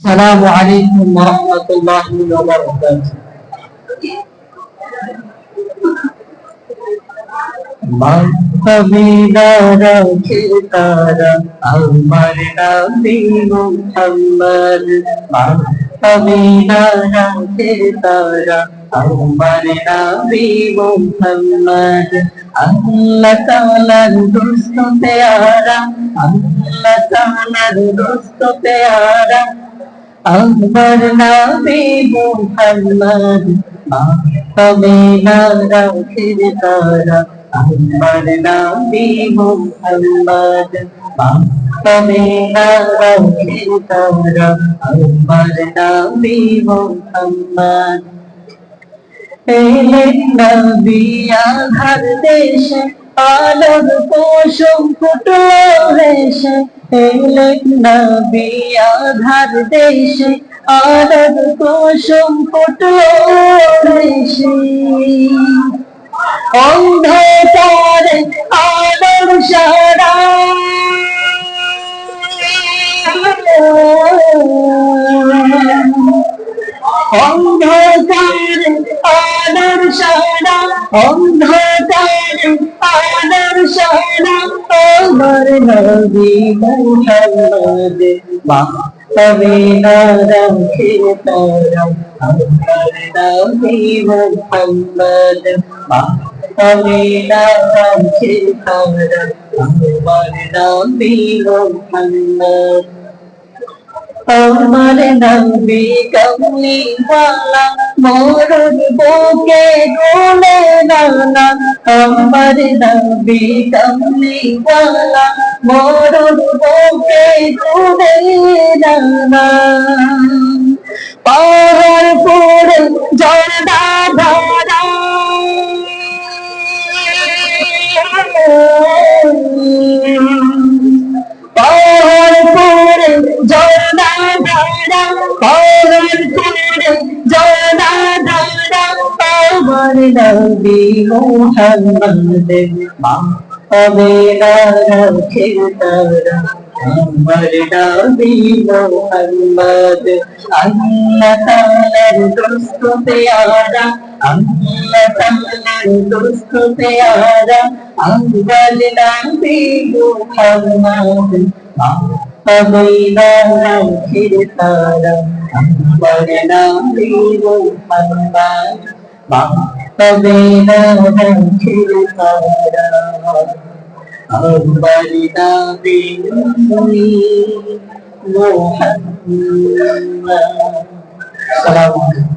আসসালামু আলাইকুম ওয়া রাহমাতুল্লাহি ওয়া বারাকাতুহু। মাহফিলা রাখে তারা আমার নবী মুহাম্মদ। মাহফিলা রাখে তারা আমার নবী মুহাম্মদ। আল্লাহ তাআলার দোস্ত প্যারা, আল্লাহ তাআলার দোস্ত প্যারা আমার নবী মুহাম্মদ। মাহফিলা রাখে তারা আমার নবী মুহাম্মদ। মাহফিলা রাখে তারা আমার নবী মুহাম্মদ। এলেন নবী আধার দেশে, আলোর কুসুম ফুটলো হেসে। এলেন নবী আধার দেশে, আলোর কুসুম ফুটলো হেসে। অন্ধকারে আলোর সারা, অন্ধকারে আলোর সারা, অন্ধকারে আলোর সারা আমার নবী মুহাম্মদ। মাহফিলা রাখে তারা আমার নবী মুহাম্মদ। মাহফিলা রাখে তারা আমার নবী মুহাম্মদ। আমার নবী কমলি ওয়ালা মোরুর বুকে গোলে নানা। আমার নবী কমলি ওয়ালা মোরুর বুকে গোলে নানা। পাহাড় পড়ে ঝর্ণা ধারা, পাহাড় পড়ে ঝর্ণা ধারা, পাহাড় পড়ে ঝর্ণা ধারা আমার নবী মুহাম্মদ। মাহফিলা রাখে তারা আমার নবী মুহাম্মদ। আল্লাহ তাআলার দোস্ত প্যারা, আল্লাহ তাআলার দোস্ত প্যারা আমার নবী মুহাম্মদ। মাহফিলা রাখে তারা আমার নবী মুহাম্মদ। মাহফিলা রাখে তারা আমার নবী মুহাম্মদ। আসসালামু আলাইকুম।